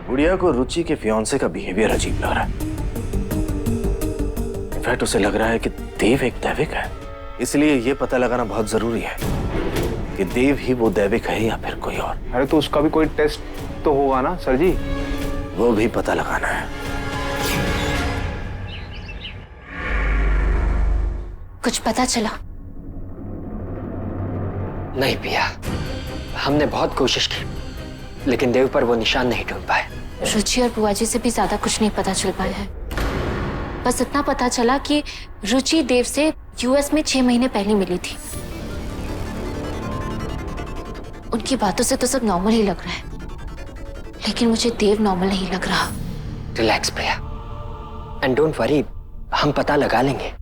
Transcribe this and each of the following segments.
गुड़िया को रुचि के फियांसे का बिहेवियर अजीब लग रहा है। इनफैक्ट उसे लग रहा है कि देव एक दैविक है। इसलिए यह पता लगाना बहुत जरूरी है कि देव ही वो दैविक है या फिर कोई और। अरे तो उसका भी कोई टेस्ट तो होगा ना सर जी? वो भी पता लगाना है। कुछ पता चला? नहीं पिया, हमने बहुत कोशिश की लेकिन देव पर वो निशान नहीं ढूंढ पाए। रुचि और बुआ जी से भी ज्यादा कुछ नहीं पता चल पाया है। बस इतना पता चला कि रुचि देव से यूएस में 6 महीने पहले मिली थी। उनकी बातों से तो सब नॉर्मल ही लग रहा है, लेकिन मुझे देव नॉर्मल नहीं लग रहा। Relax Priya and don't worry, हम पता लगा लेंगे।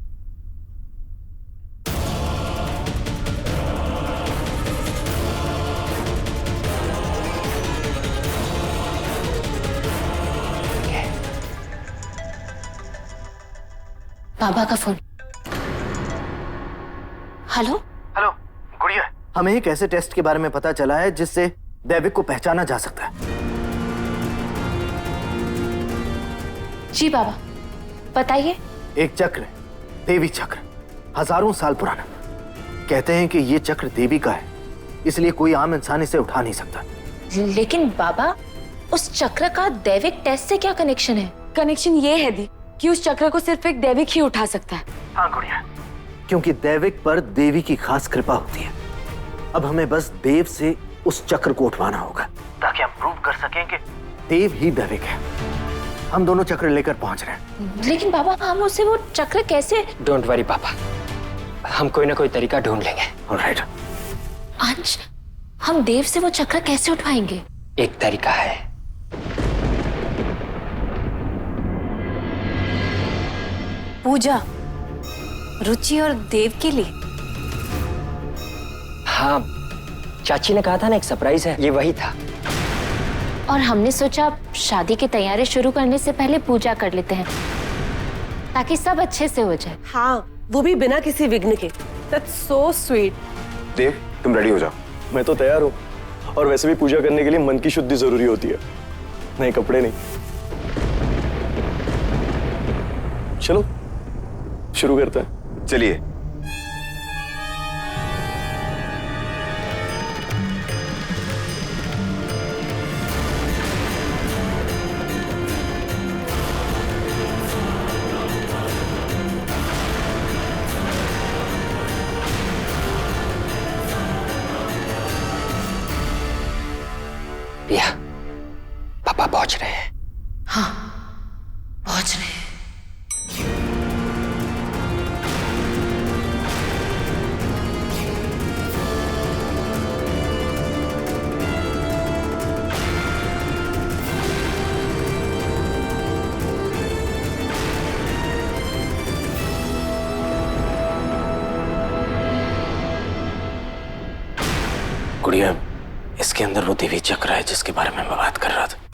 बाबा का फोन। हेलो हेलो गुड़िया, हमें एक ऐसे टेस्ट के बारे में पता चला है जिससे दैविक को पहचाना जा सकता है। जी बाबा, बताइए। एक चक्र, देवी चक्र, हजारों साल पुराना। कहते हैं कि ये चक्र देवी का है, इसलिए कोई आम इंसान इसे उठा नहीं सकता। लेकिन बाबा, उस चक्र का दैविक टेस्ट से क्या कनेक्शन है? कनेक्शन ये है दी कि उस चक्र को सिर्फ एक दैविक ही उठा सकता है। हाँ गुड़िया, क्योंकि दैविक पर देवी की खास कृपा होती है। अब हमें बस देव से उस चक्र को उठवाना होगा ताकि हम प्रूव कर सकें कि देव ही दैविक है। हम दोनों चक्र लेकर पहुंच रहे हैं। लेकिन बाबा, हम उसे वो चक्र कैसे? डोंट वरी पापा, हम कोई ना कोई तरीका ढूंढ लेंगे। ऑलराइट। अंश, हम देव से वो चक्र कैसे उठवाएंगे? एक तरीका है। पूजा रुचि और देव के लिए? हाँ, चाची ने कहा था ना एक सरप्राइज है, ये वही था। और हमने सोचा शादी की तैयारी शुरू करने से पहले पूजा कर लेते हैं ताकि सब अच्छे से हो जाए। हाँ, वो भी बिना किसी विघ्न के। That's so sweet. देव, तुम रेडी हो जाओ। मैं तो तैयार हूँ, और वैसे भी पूजा करने के लिए मन की शुद्धि जरूरी होती है, नए कपड़े नहीं। चलो शुरू करते हैं। चलिए। पिया, पापा पहुंच रहे हैं। हाँ, पहुंच रहे हैं। गुड़िया, इसके अंदर वो देवी चक्र है जिसके बारे में मैं बात कर रहा था।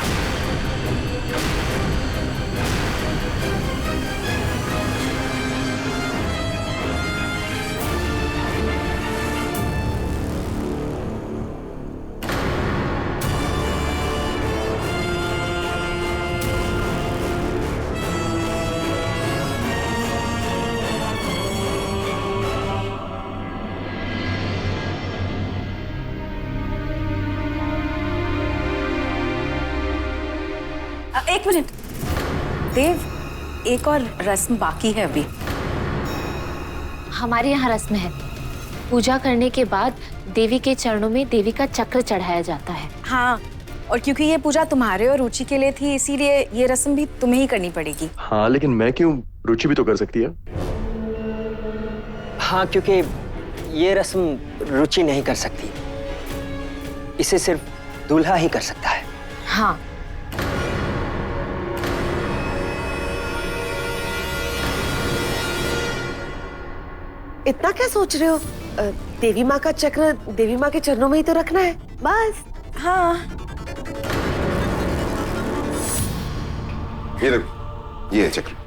एक मिनट देव, एक और रस्म बाकी है अभी। हमारे यहाँ रस्म है, पूजा करने के बाद देवी के चरणों में देवी का चक्र चढ़ाया जाता है। हाँ, और क्योंकि ये पूजा तुम्हारे और रुचि के लिए थी, इसीलिए ये रस्म भी तुम्हें ही करनी पड़ेगी। हाँ, लेकिन मैं क्यों? रुचि भी तो कर सकती है। हाँ, क्योंकि ये रस्म रुचि नहीं कर सकती, इसे सिर्फ दूल्हा ही कर सकता है। हाँ, इतना क्या सोच रहे हो? देवी माँ का चक्र देवी माँ के चरणों में ही तो रखना है, बस। हाँ, ये देखो, ये है चक्र।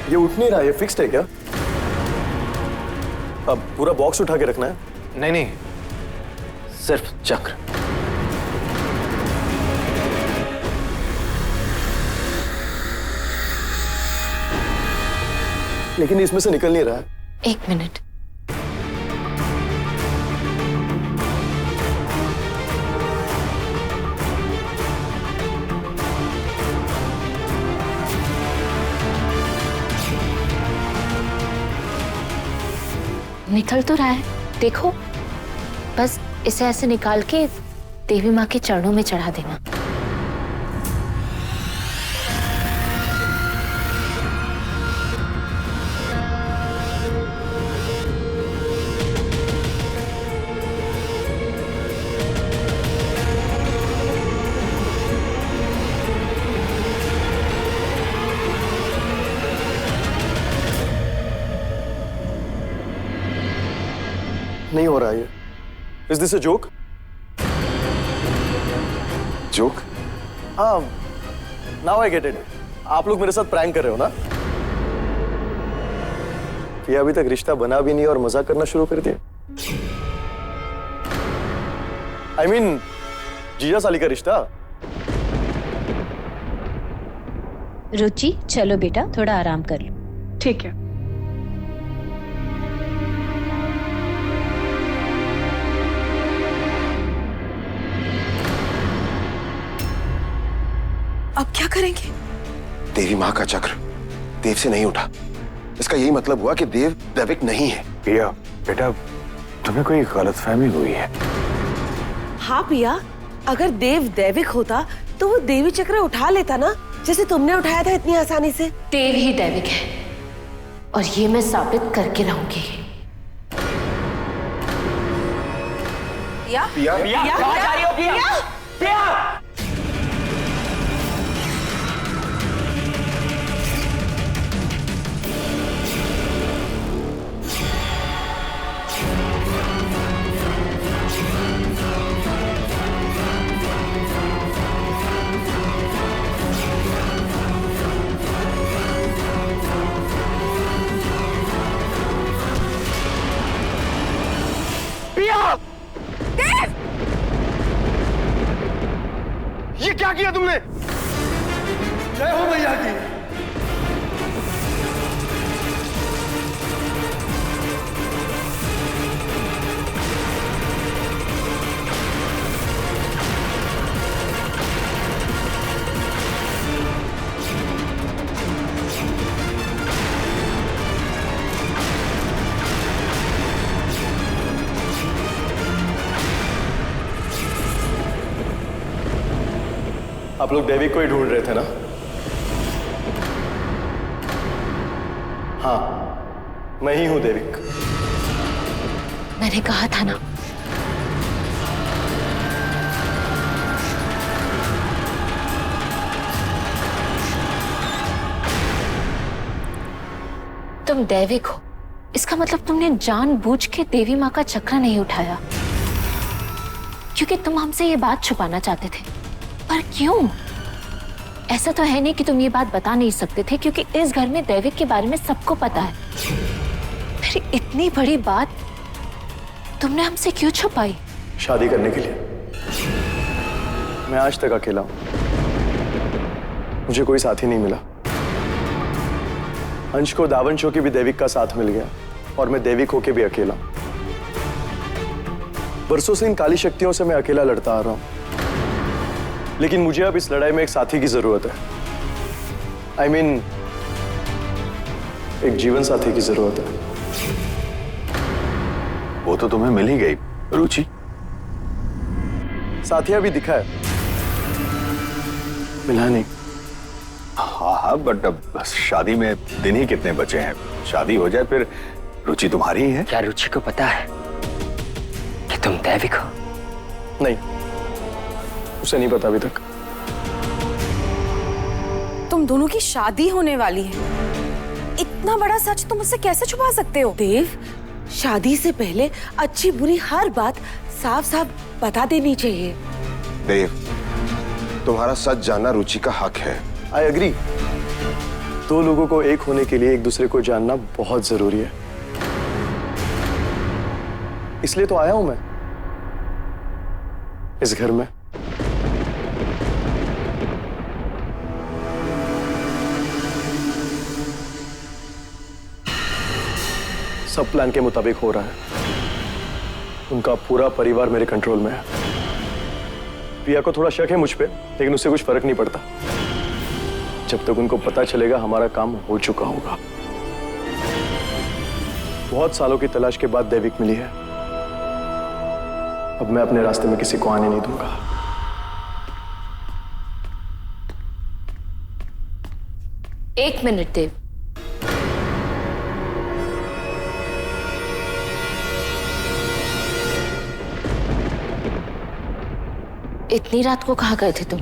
ये उठ नहीं रहा, ये फिक्स्ड है क्या? अब पूरा बॉक्स उठा के रखना है? नहीं नहीं, सिर्फ चक्र। लेकिन इसमें से निकल नहीं रहा है। एक मिनट। निकल तो रहा है, देखो। बस इसे ऐसे निकाल के देवी माँ के चरणों में चढ़ा देना। नहीं हो रहा है ये। Is this a joke? Joke? हाँ, now I get it. आप लोग मेरे साथ प्रैंक कर रहे हो ना? ये अभी तक रिश्ता बना भी नहीं और मजाक करना शुरू कर दिया। I mean, जीजा साली का रिश्ता। रुचि, चलो बेटा थोड़ा आराम कर लो। ठीक है। अब क्या करेंगे? देवी माँ का चक्र देव से नहीं उठा। इसका यही मतलब हुआ कि देव दैविक नहीं है। पिया, बेटा तुम्हें कोई गलतफहमी हुई है। हाँ पिया, अगर देव दैविक होता तो वो देवी चक्र उठा लेता ना, जैसे तुमने उठाया था इतनी आसानी से। देव ही दैविक है और ये मैं साबित करके रहूंगी। पिया? पिया? कहाँ जा रही हो पिया? पिया! ये क्या किया तुमने? जय हो मैया की। आप लोग देविक को ही ढूंढ रहे थे ना? हाँ, मैं ही हूं देविक। मैंने कहा था ना। तुम दैविक हो, इसका मतलब तुमने जानबूझ के देवी माँ का चक्र नहीं उठाया, क्योंकि तुम हमसे ये बात छुपाना चाहते थे। पर क्यों? ऐसा तो है नहीं कि तुम ये बात बता नहीं सकते थे, क्योंकि इस घर में दैविक के बारे में सबको पता है। फिर इतनी बड़ी बात तुमने हमसे क्यों छुपाई? शादी करने के लिए। मैं आज तक अकेला हूं, मुझे कोई साथी नहीं मिला। अंश को दावन शो के भी देविक का साथ मिल गया और मैं देविक होके भी अकेला। बरसों से इन काली शक्तियों से मैं अकेला लड़ता आ रहा हूं, लेकिन मुझे अब इस लड़ाई में एक साथी की जरूरत है। I mean, एक जीवन साथी की जरूरत है। वो तो तुम्हें मिल ही गई रुचि। साथिया भी दिखा है, मिला नहीं। हाँ, बट अब शादी में दिन ही कितने बचे हैं। शादी हो जाए फिर रुचि तुम्हारी ही है। क्या रुचि को पता है कि तुम दैविक हो? नहीं, उसे नहीं पता अभी तक। तुम दोनों की शादी होने वाली है, इतना बड़ा सच तुम मुझसे कैसे छुपा सकते हो? देव, शादी से पहले अच्छी बुरी हर बात साफ साफ बता देनी चाहिए। देव, तुम्हारा सच जानना रुचि का हक है। आई एग्री, दो लोगों को एक होने के लिए एक दूसरे को जानना बहुत जरूरी है, इसलिए तो आया हूं मैं इस घर में। सब प्लान के मुताबिक हो रहा है। उनका पूरा परिवार मेरे कंट्रोल में है। पिया को थोड़ा शक है मुझ पे, लेकिन उससे कुछ फर्क नहीं पड़ता जब तक उनको पता चलेगा हमारा काम हो चुका होगा। बहुत सालों की तलाश के बाद दैविक मिली है। अब मैं अपने रास्ते में किसी को आने नहीं दूंगा। एक मिनट देव, इतनी रात को कहाँ गए थे तुम?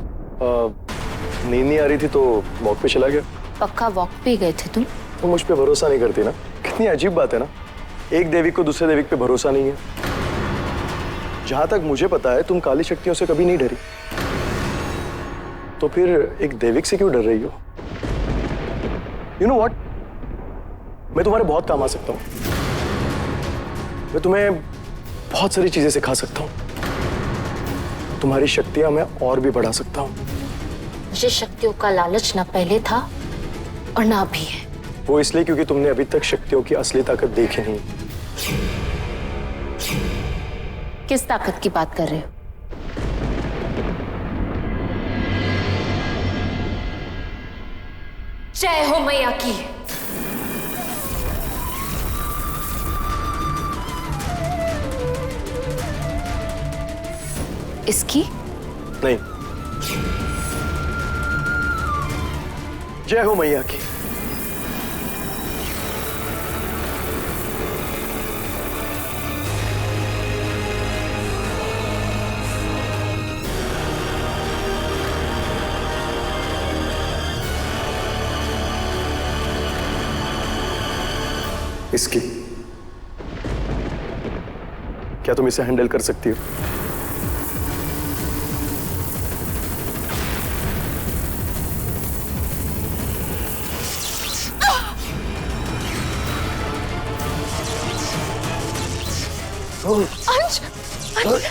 नींद नहीं आ रही थी तो वॉक पे चला गया। पक्का वॉक पे गए थे तुम? तो मुझ पे भरोसा नहीं करती ना। कितनी अजीब बात है ना, एक दैविक को दूसरे दैविक पे भरोसा नहीं है। जहां तक मुझे पता है तुम काली शक्तियों से कभी नहीं डरी, तो फिर एक दैविक से क्यों डर रही हो? यू नो व्हाट, मैं तुम्हारे बहुत काम आ सकता हूं। मैं तुम्हें बहुत सारी चीजें सिखा सकता हूं। तुम्हारी शक्तियां मैं और भी बढ़ा सकता हूं। मुझे शक्तियों का लालच ना पहले था और ना अभी है। वो इसलिए क्योंकि तुमने अभी तक शक्तियों की असली ताकत देखी नहीं। किस ताकत की बात कर रहे हो? जय हो मैया की। इसकी नहीं, जय हो मैया की। इसकी क्या तुम इसे हैंडल कर सकती हो? अंश, अंश,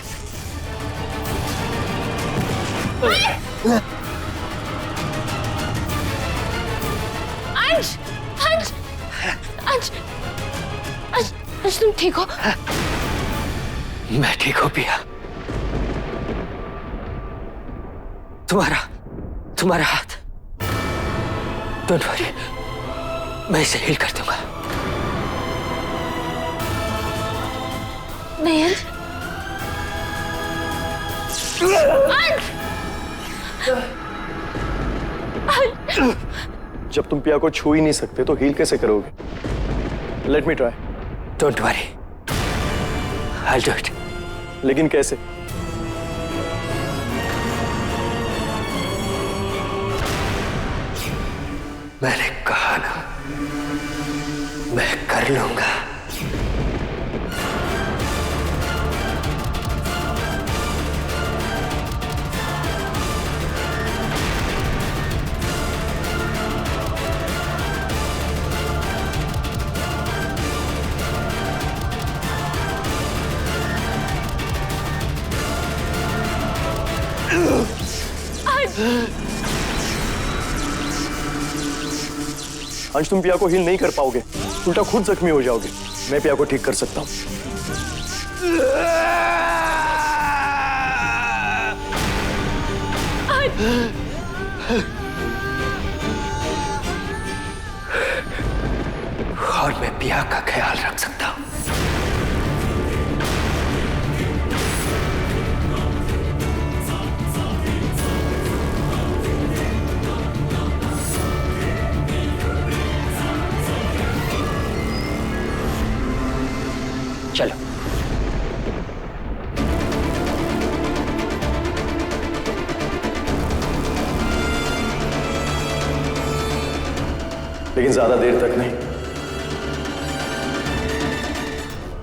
अंश, अंश, अंश, अंश, अंश, तुम ठीक हो? मैं ठीक हूं पिया। तुम्हारा हाथ, डोंट वरी, मैं इसे हील कर दूंगा। नहीं जब तुम पिया को छू ही नहीं सकते तो हील कैसे करोगे? Let me try. Don't worry, I will do it. लेकिन कैसे? मैंने कहा ना, मैं कर लूंगा। अंश, तुम पिया को हील नहीं कर पाओगे, उल्टा खुद जख्मी हो जाओगे। मैं पिया को ठीक कर सकता हूं। और मैं पिया का ख्याल रख सकता हूं। चलो। लेकिन ज्यादा देर तक नहीं।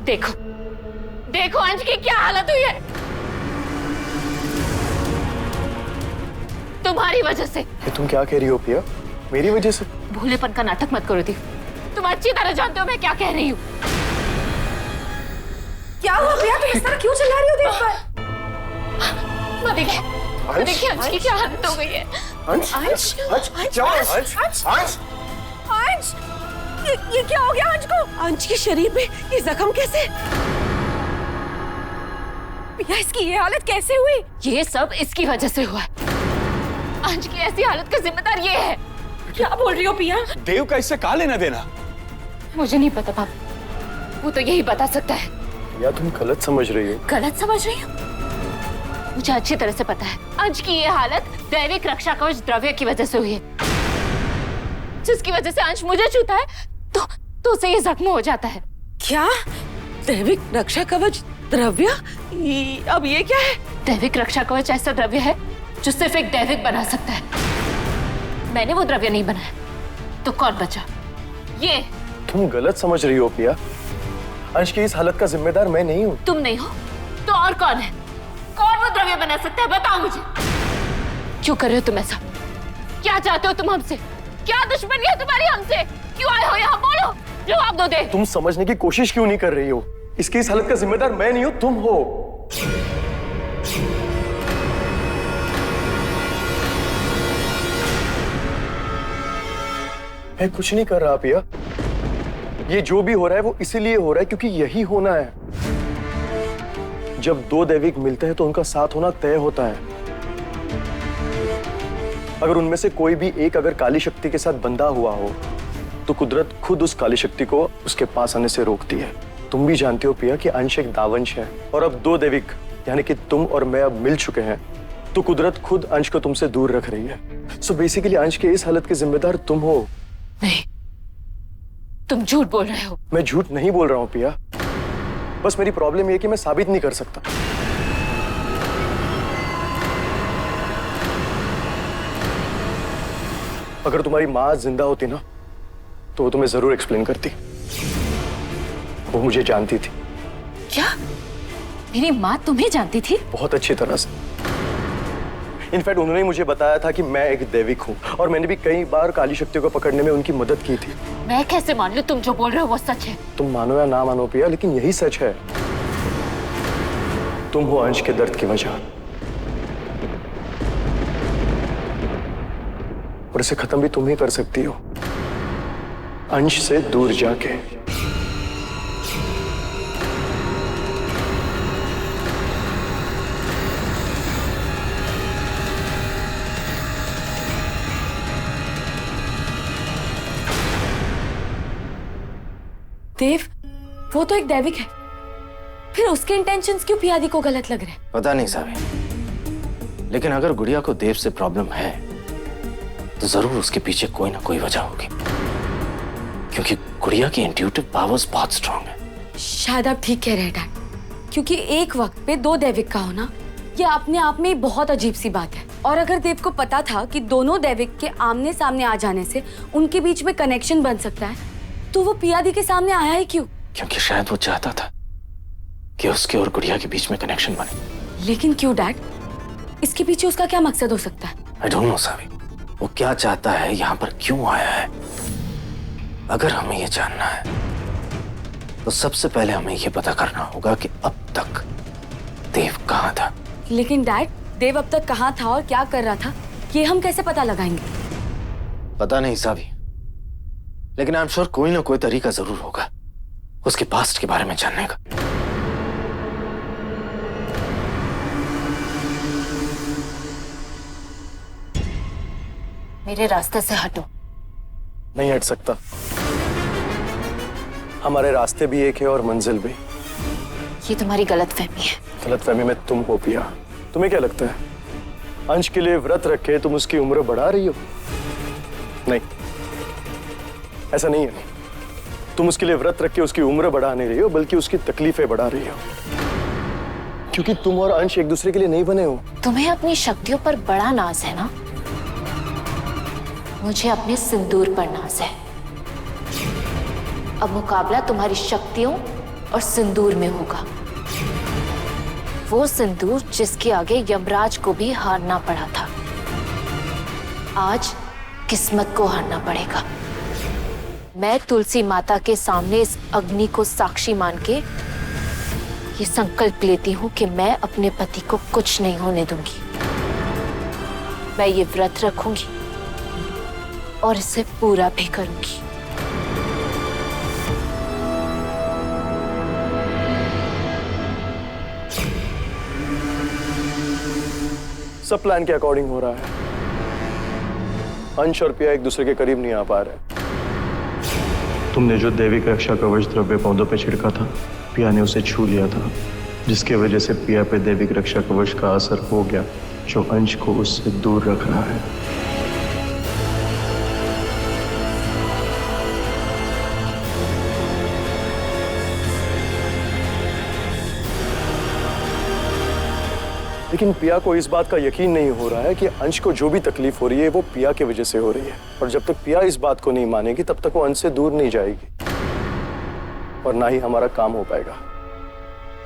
देखो, देखो अंश की क्या हालत हुई है तुम्हारी वजह से। ये तुम क्या कह रही हो पिया? मेरी वजह से? भोलेपन का नाटक मत करो देव। तुम अच्छी तरह जानते हो मैं क्या कह रही हूँ। क्या हुआ प्रिया, तुम इस तरह क्यों चिल्ला रही हो देव पर? वो देखिए अंश की क्या हालत हो गई है। अंश, अंश, क्या हुआ? अंश, अंश, अंश, ये क्या हो गया अंश को? अंश के शरीर में ये जख्म कैसे? प्रिया इसकी ये हालत कैसे हुई? ये सब इसकी वजह से हुआ है। अंश की ऐसी हालत का जिम्मेदार ये है। क्या बोल रही हो प्रिया? देव का इससे क्या लेना देना? मुझे नहीं पता बाबू, वो तो यही बता सकता है। या तुम गलत समझ रही हो? गलत समझ रही हूँ? मुझे अच्छी तरह से पता है अंश की ये हालत दैविक रक्षा कवच द्रव्य की वजह से हुई है, जिसकी वजह से अंश मुझे छूता है तो उसे ये जख्म हो जाता है। क्या? दैविक रक्षा कवच द्रव्य? अब ये क्या है? दैविक रक्षा कवच ऐसा द्रव्य है जो सिर्फ एक दैविक बना सकता है। मैंने वो द्रव्य नहीं बनाया, तो कौन बचा? ये। तुम गलत समझ रही हो पिया। अंश की इस हालत का जिम्मेदार मैं नहीं हूँ। तुम नहीं हो तो और कौन है? कौन वो द्रव्य बना सकता है? बताओ मुझे। क्यों कर रहे हो तुम ऐसा? क्या चाहते हो तुम हमसे? क्या दुश्मनी है तुम्हारी हमसे? क्यों आए हो यहाँ? बोलो, जवाब दो दे। तुम समझने की कोशिश क्यों नहीं कर रही हो? इसकी इस हालत का जिम्मेदार मैं नहीं हूँ, तुम हो। मैं कुछ नहीं कर रहा पिया। ये जो भी हो रहा है वो इसीलिए हो रहा है क्योंकि यही होना है। जब दो दैविक मिलते हैं तो उनका साथ होना तय होता है। अगर उनमें से कोई भी एक अगर काली शक्ति के साथ बंधा हुआ हो तो कुदरत खुद उस काली शक्ति को उसके पास आने से रोकती है। तुम भी जानती हो पिया कि अंश एक दावंश है, और अब दो दैविक यानी कि तुम और मैं अब मिल चुके हैं, तो कुदरत खुद अंश को तुमसे दूर रख रही है। सो बेसिकली अंश के इस हालत के जिम्मेदार तुम हो। नहीं, तुम झूठ बोल रहे हो। मैं झूठ नहीं बोल रहा हूं पिया, बस मेरी प्रॉब्लम ये है कि मैं साबित नहीं कर सकता। अगर तुम्हारी मां जिंदा होती ना तो वो तुम्हें जरूर एक्सप्लेन करती। वो मुझे जानती थी। क्या? मेरी माँ तुम्हें जानती थी? बहुत अच्छी तरह से। इनफैक्ट उन्होंने मुझे बताया था कि मैं एक दैविक हूँ, और मैंने भी कई बार काली शक्तियों को पकड़ने में उनकी मदद की थी। मैं कैसे मान लूं तुम जो बोल रहे हो वो सच है? तुम मानो या ना मानो पिया, लेकिन यही सच है। तुम हो अंश के दर्द की वजह, और इसे खत्म भी तुम ही कर सकती हो, अंश से दूर जाके। देव, वो तो एक दैविक है, फिर उसके इंटेंशंस क्यों पियादी को गलत लग रहे हैं? पता नहीं साबी, लेकिन अगर गुड़िया को देव से प्रॉब्लम है तो जरूर उसके पीछे कोई ना कोई वजह होगी, क्योंकि गुड़िया की इंट्यूटिव पावर्स बहुत स्ट्रांग है। शायद आप ठीक कह रहे हैं डैड, क्योंकि एक वक्त पे दो दैविक का होना ये अपने आप में बहुत अजीब सी बात है। और अगर देव को पता था कि दोनों दैविक के आमने सामने आ जाने से उनके बीच में कनेक्शन बन सकता है, तो वो पियादी के सामने आया है क्यों? क्योंकि शायद वो चाहता था कि उसके और गुड़िया के बीच में कनेक्शन बने। लेकिन क्यों डैड? इसके पीछे उसका क्या मकसद हो सकता है? आई डोंट नो साबी, वो क्या चाहता है, यहाँ पर क्यों आया है। अगर हमें ये जानना है तो सबसे पहले हमें ये पता करना होगा कि अब तक देव कहाँ था। लेकिन डैड, देव अब तक कहाँ था और क्या कर रहा था, ये हम कैसे पता लगाएंगे? पता नहीं साबी, लेकिन आई एम श्योर कोई ना कोई तरीका जरूर होगा उसके पास्ट के बारे में जानने का। मेरे रास्ते से हटो। नहीं हट सकता। हमारे रास्ते भी एक है और मंजिल भी। ये तुम्हारी गलतफहमी है। गलतफहमी में तुम हो पिया। तुम्हें क्या लगता है अंश के लिए व्रत रखे तुम उसकी उम्र बढ़ा रही हो? नहीं, ऐसा नहीं है। तुम उसके लिए व्रत रख के उसकी उम्र बढ़ा नहीं रही हो, बल्कि उसकी तकलीफें बढ़ा रही हो, क्योंकि तुम और अंश एक दूसरे के लिए नहीं बने हो। तुम्हें अपनी शक्तियों पर बड़ा नाज है ना, मुझे अपने सिंदूर पर नाज है। अब मुकाबला तुम्हारी शक्तियों और सिंदूर में होगा। वो सिंदूर जिसके आगे यमराज को भी हारना पड़ा था, आज किस्मत को हारना पड़ेगा। मैं तुलसी माता के सामने इस अग्नि को साक्षी मान के ये संकल्प लेती हूँ कि मैं अपने पति को कुछ नहीं होने दूंगी। मैं ये व्रत रखूंगी और इसे पूरा भी करूंगी। सब प्लान के अकॉर्डिंग हो रहा है। अंश और पिया एक दूसरे के करीब नहीं आ पा रहे। तुमने जो दैविक रक्षा कवच द्रव्य पौधों पे छिड़का था, पिया ने उसे छू लिया था, जिसके वजह से पिया पे दैविक रक्षा कवच का असर हो गया, जो अंश को उससे दूर रख रहा है। लेकिन पिया को इस बात का यकीन नहीं हो रहा है कि अंश को जो भी तकलीफ हो रही है वो पिया की वजह से हो रही है, और जब तक पिया इस बात को नहीं मानेगी तब तक वो अंश से दूर नहीं जाएगी और ना ही हमारा काम हो पाएगा।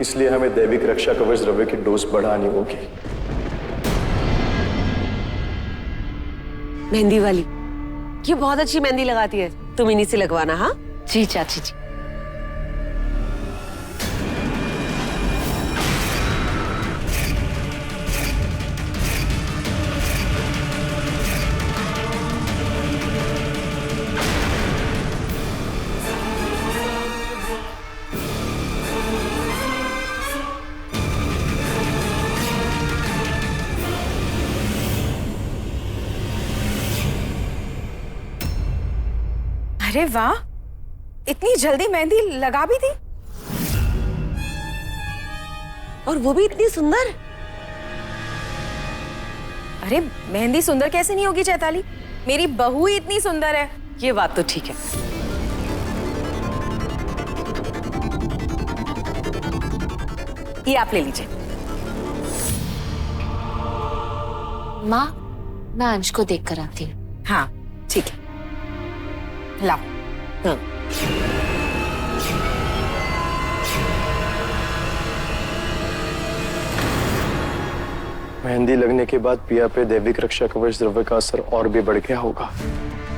इसलिए हमें दैविक रक्षा कवच द्रव्य की डोज बढ़ानी होगी। मेहंदी वाली, ये बहुत अच्छी मेहंदी लगाती है, तुम इन्हीं से लगवाना। हाँ जी चाची जी। अरे वाह, इतनी जल्दी मेहंदी लगा भी दी, और वो भी इतनी सुंदर। अरे मेहंदी सुंदर कैसे नहीं होगी चैताली, मेरी बहू ही इतनी सुंदर है। ये बात तो ठीक है। ये आप ले लीजिए। माँ, मैं अंश को देख कर आती हूँ। हाँ ठीक है, लाओ। हाँ। मेहंदी लगने के बाद पिया पे दैविक रक्षा कवच द्रव्य का असर और भी बढ़ गया होगा।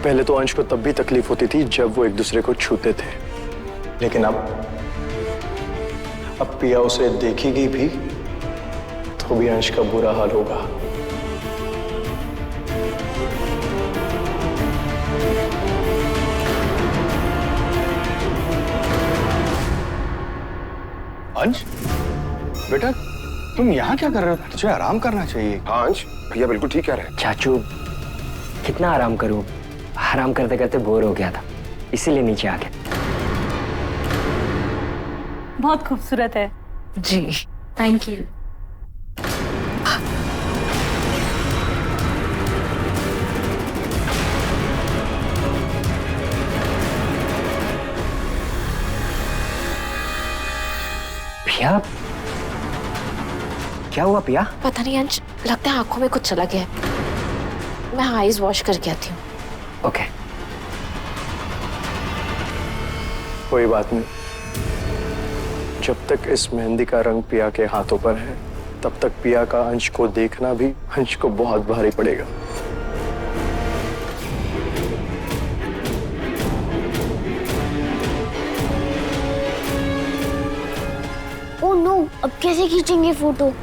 पहले तो अंश को तब भी तकलीफ होती थी जब वो एक दूसरे को छूते थे, लेकिन अब पिया उसे देखेगी भी तो भी अंश का बुरा हाल होगा। अंश, बेटा तुम यहाँ क्या कर रहे हो? तुझे आराम करना चाहिए। हाँ अंश, भैया बिल्कुल ठीक कह रहे हैं। चाचू, कितना आराम करूं? आराम करते करते बोर हो गया था, इसीलिए नीचे आ गया। बहुत खूबसूरत है। जी थैंक यू। पिया, क्या हुआ पिया? पता नहीं अंश, लगता है आंखों में कुछ चला गया है। मैं आईज वॉश करके आती हूँ। ओके। कोई बात नहीं, जब तक इस मेहंदी का रंग पिया के हाथों पर है तब तक पिया का अंश को देखना भी अंश को बहुत भारी पड़ेगा। ओह नो, अब कैसे खींचेंगे फोटो?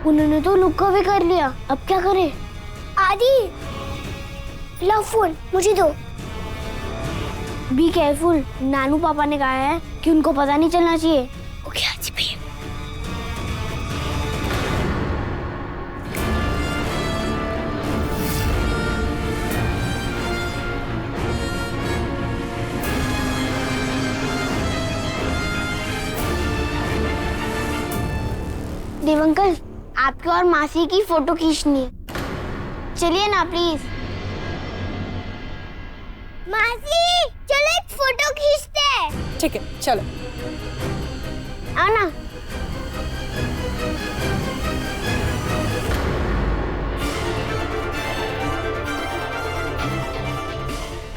उन्होंने तो लुक्का भी कर लिया, अब क्या करें? आदि, लव फोन मुझे दो। बी केयरफुल, नानू पापा ने कहा है कि उनको पता नहीं चलना चाहिए। ओके आदि भैया। देव अंकल, आपकी और मासी की फोटो खींचनी है, चलिए ना प्लीज। मासी चलो एक फोटो खींचते हैं। ठीक है चलो। आओ ना।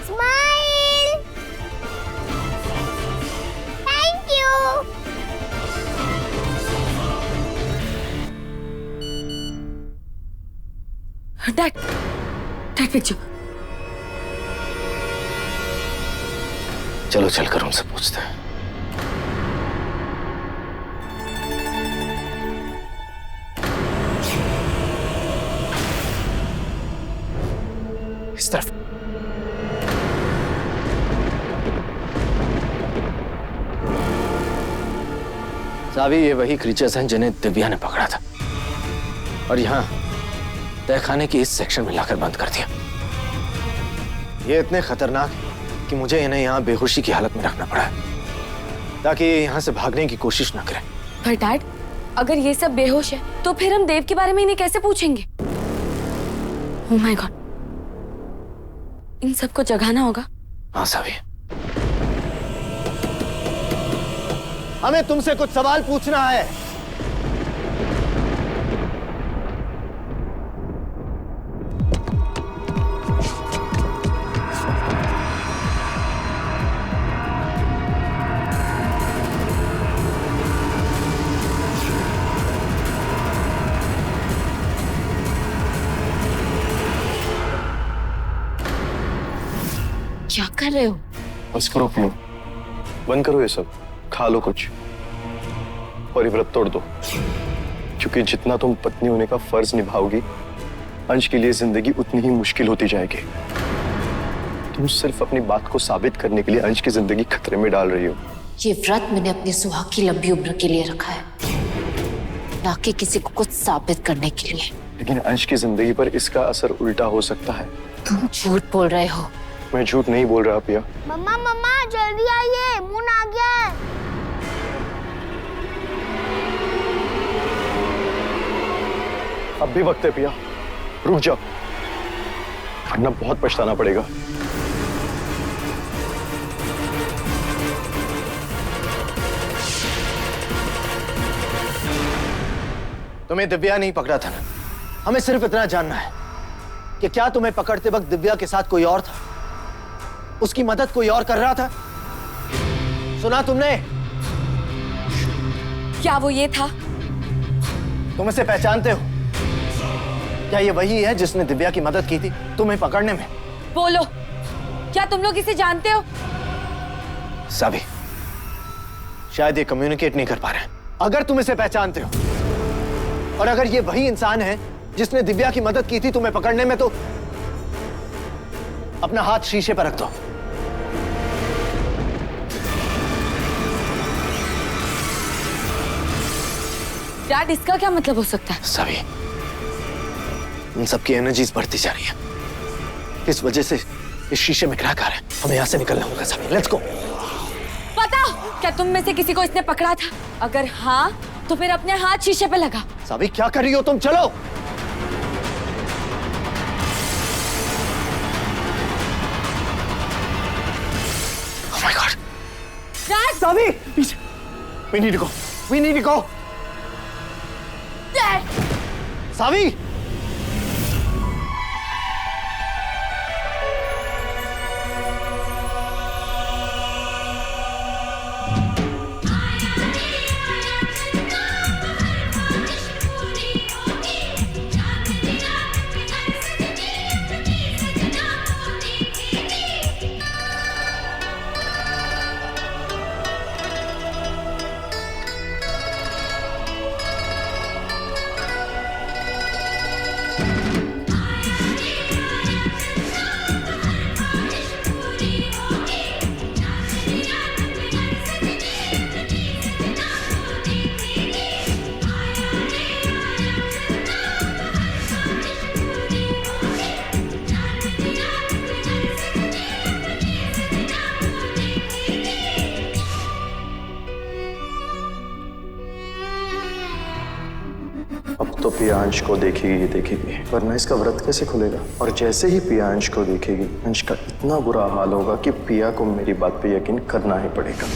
Smile. Thank you. That picture. चलो चलकर उनसे पूछते हैं। इस तरफ। सावी, ये वही क्रीचर्स हैं जिन्हें दिव्या ने पकड़ा था और यहाँ तहखाने के इस सेक्शन में लाकर बंद कर दिया। ये इतने खतरनाक हैं कि मुझे इन्हें यहाँ बेहोशी की हालत में रखना पड़ा है ताकि ये यहाँ से भागने की कोशिश ना करें। पर डैड, अगर ये सब बेहोश है तो फिर हम देव के बारे में इन्हें कैसे पूछेंगे? ओह माय गॉड, इन सबको जगाना होगा। हाँ सावी, हमें तुमसे कुछ सवाल पूछना है। क्या कर रहे हो? बस करो पियो, बंद करो ये सब, खा लो कुछ और ये व्रत तोड़ दो, क्योंकि जितना तुम पत्नी होने का फर्ज निभाओगी, अंश के लिए जिंदगी उतनी ही मुश्किल होती जाएगी। तुम सिर्फ अपनी बात को साबित करने के लिए अंश की जिंदगी खतरे में डाल रही हो। ये व्रत मैंने अपनी सुहाग की लंबी उम्र के लिए रखा है, ना कि किसी को कुछ साबित करने के लिए। लेकिन अंश की जिंदगी पर इसका असर उल्टा हो सकता है। तुम झूठ बोल रहे हो। मैं झूठ नहीं बोल रहा पिया। मम्मा मम्मा जल्दी आइए, मुन आ गया है। अब भी वक्त है पिया, रुक जाओ, वरना बहुत पछताना पड़ेगा। तुम्हें दिव्या नहीं पकड़ा था ना? हमें सिर्फ इतना जानना है कि क्या तुम्हें पकड़ते वक्त दिव्या के साथ कोई और था? उसकी मदद कोई और कर रहा था? सुना तुमने? क्या वो ये था? तुम इसे पहचानते हो? क्या ये वही है जिसने दिव्या की मदद की थी तुम्हें पकड़ने में? बोलो, क्या तुम लोग इसे जानते हो? सावी, शायद ये कम्युनिकेट नहीं कर पा रहे। अगर तुम इसे पहचानते हो और अगर ये वही इंसान है जिसने दिव्या की मदद की थी तुम्हें पकड़ने में, तो अपना हाथ शीशे पर रख दो। डैड, इसका क्या मतलब हो सकता है? सावी, उन सबकी एनर्जीज बढ़ती जा रही है, इस वजह से इस शीशे में क्रैक आ रहा है। हमें यहाँ से निकलना होगा सावी, लेट्स गो। बताओ, क्या तुम में से किसी को इसने पकड़ा था? अगर हाँ, तो फिर अपने हाथ शीशे पे लगा। सावी, क्या कर रही हो तुम? चलो। Oh my God! Dad! Savi, we need to go. We need to go. Dad! Savi! तो पिया अंश को देखेगी देखेगी, वरना इसका व्रत कैसे खुलेगा? और जैसे ही पिया अंश को देखेगी, अंश का इतना बुरा हाल होगा कि पिया को मेरी बात पे यकीन करना ही पड़ेगा।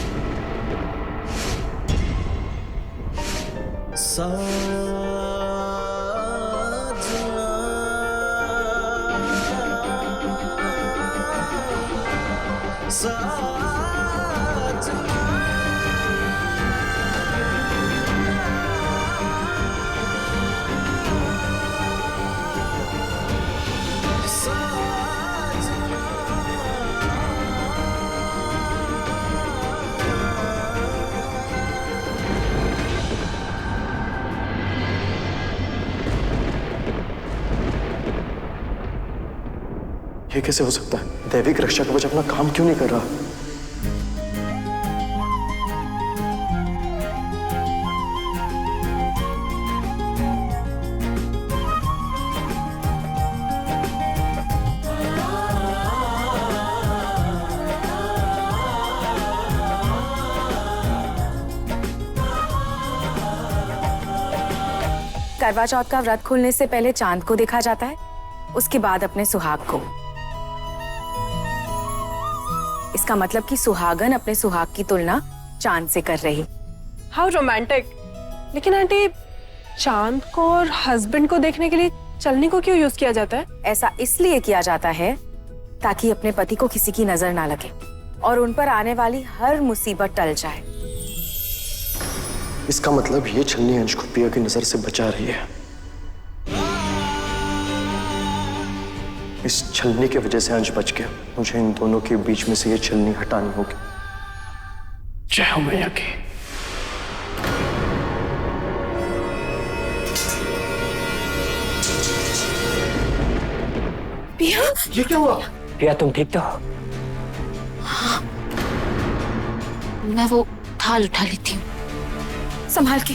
ये कैसे हो सकता है? दैविक रक्षा कवच अपना काम क्यों नहीं कर रहा? करवा चौथ का व्रत खुलने से पहले चांद को देखा जाता है, उसके बाद अपने सुहाग को। इसका मतलब कि सुहागन अपने सुहाग की तुलना चांद से कर रही। How romantic. लेकिन आंटी, चांद को और हस्बैंड को देखने के लिए चलनी को क्यों यूज किया जाता है? ऐसा इसलिए किया जाता है ताकि अपने पति को किसी की नजर ना लगे और उन पर आने वाली हर मुसीबत टल जाए। इसका मतलब ये छलनी अंश को पिया की नजर से बचा रही है। इस छलनी की वजह से अंश बच गया। मुझे इन दोनों के बीच में से ये छलनी हटानी होगी। जय हो मैया की। पिया, ये क्या हुआ? पिया, तुम ठीक तो हो? हाँ, मैं वो थाल उठा लेती हूँ। संभाल के।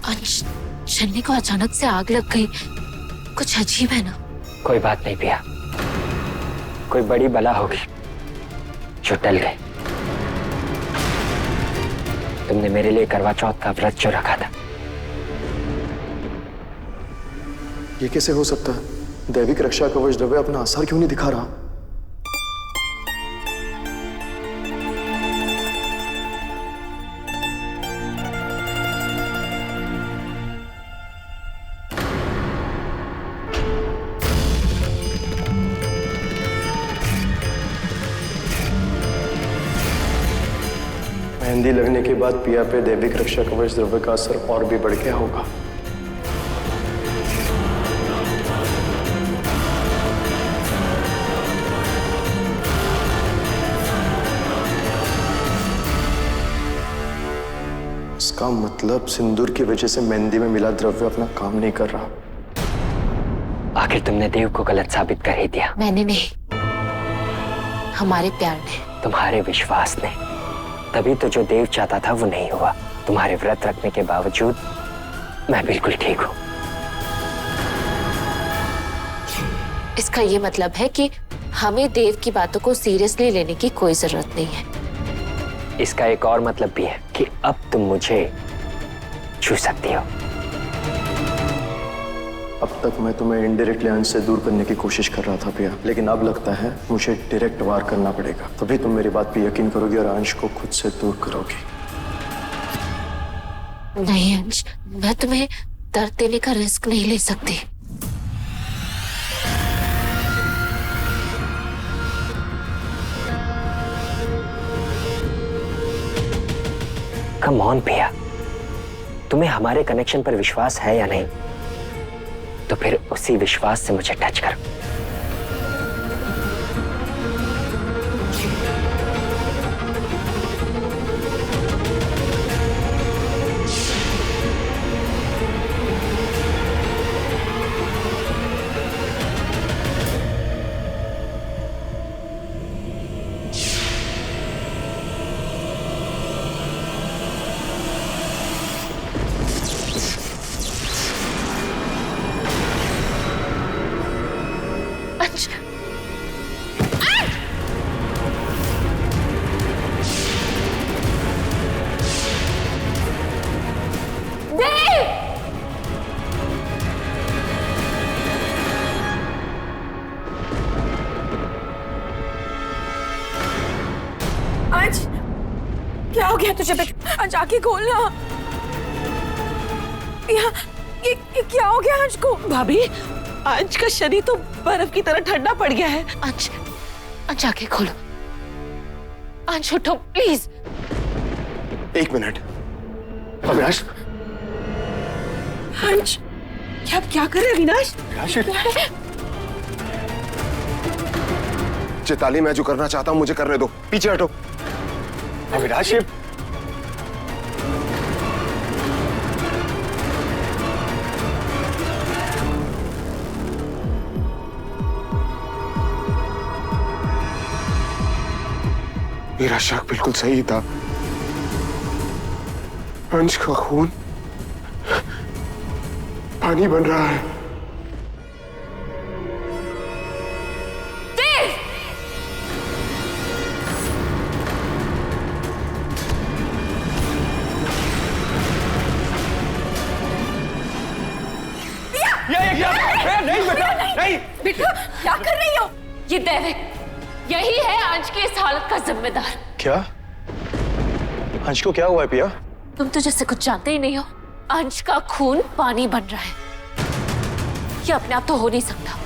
अंश, छन्नी को अचानक से आग लग गई। कुछ अजीब है ना? कोई बात नहीं पिया, कोई बड़ी बला होगी जो टल गई। तुमने मेरे लिए करवा चौथ का व्रत जो रखा था। ये कैसे हो सकता है? दैविक रक्षा कवच द्रव्य अपना असर क्यों नहीं दिखा रहा? मेहंदी लगने के बाद पिया पे दैविक रक्षा कवच द्रव्य का असर और भी बढ़ गया होगा। इसका मतलब सिंदूर की वजह से मेहंदी में मिला द्रव्य अपना काम नहीं कर रहा। आखिर तुमने देव को गलत साबित कर ही दिया। मैंने नहीं, हमारे प्यार ने, तुम्हारे विश्वास ने। तभी तो जो देव चाहता था वो नहीं हुआ। तुम्हारे व्रत रखने के बावजूद मैं बिल्कुल ठीक हूँ। इसका ये मतलब है कि हमें देव की बातों को सीरियसली लेने की कोई जरूरत नहीं है। इसका एक और मतलब भी है कि अब तुम मुझे छू सकती हो। अब तक मैं तुम्हें इनडायरेक्टली अंश से दूर करने की कोशिश कर रहा था पिया, लेकिन अब लगता है मुझे डायरेक्ट वार करना पड़ेगा। तभी तुम मेरी बात पे यकीन करोगी और अंश को खुद से दूर करोगी। नहीं अंश, मैं तुम्हें दर्द देने का रिस्क नहीं ले सकती। कम ऑन पिया, तुम्हें हमारे कनेक्शन पर विश्वास है या नहीं? तो फिर उसी विश्वास से मुझे टच करो। क्या हो गया तुझे बेटा? आज आंखें खोलना। ये क्या हो गया अंश को? भाभी, अंश का शरीर तो बर्फ की तरह ठंडा पड़ गया है। अंश, अंश आंखें खोलो। अंश उठो प्लीज। एक मिनट, अविनाश, अंश, क्या कर रहे हैं अविनाश? चेताली, मैं जो करना चाहता हूं मुझे करने दो, पीछे हटो। अविनाश, मेरा शक बिल्कुल सही था। अंश का खून पानी बन रहा है। नहीं बेटा, नहीं बेटा क्या कर रही हो? ये दैविक, यही है अंश की इस हालत का जिम्मेदार। क्या? अंश को क्या हुआ है पिया? तुम तो जैसे कुछ जानते ही नहीं हो। अंश का खून पानी बन रहा है। ये अपने आप तो हो नहीं सकता।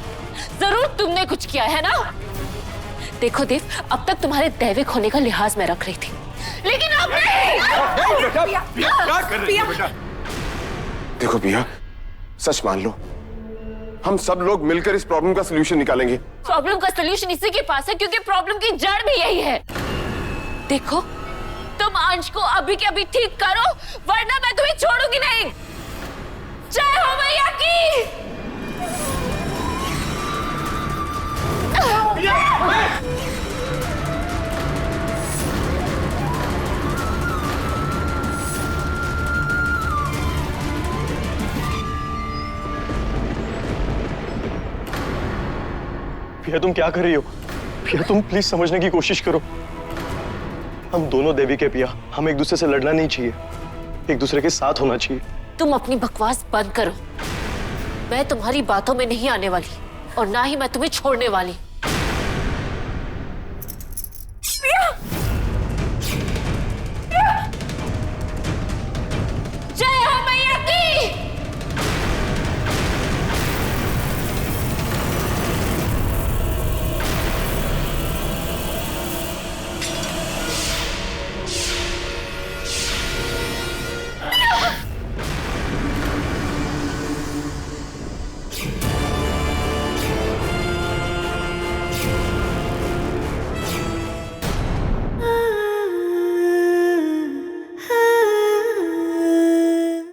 जरूर तुमने कुछ किया है ना? देखो देव, अब तक तुम्हारे दैविक होने का लिहाज मैं रख रही थी, लेकिन अब नहीं। क्या कर रही है बेटा? देखो पिया, सच मान लो, हम सब लोग मिलकर इस प्रॉब्लम का सलूशन निकालेंगे। प्रॉब्लम का सलूशन इसी के पास है, क्योंकि प्रॉब्लम की जड़ भी यही है। देखो, तुम अंश को अभी के अभी ठीक करो, वरना मैं तुम्हें छोड़ूंगी नहीं। जय हो मैया की। पिया तुम क्या कर रही हो? पिया तुम प्लीज समझने की कोशिश करो। हम दोनों देवी के पिया, हम एक दूसरे से लड़ना नहीं चाहिए, एक दूसरे के साथ होना चाहिए। तुम अपनी बकवास बंद करो। मैं तुम्हारी बातों में नहीं आने वाली और ना ही मैं तुम्हें छोड़ने वाली।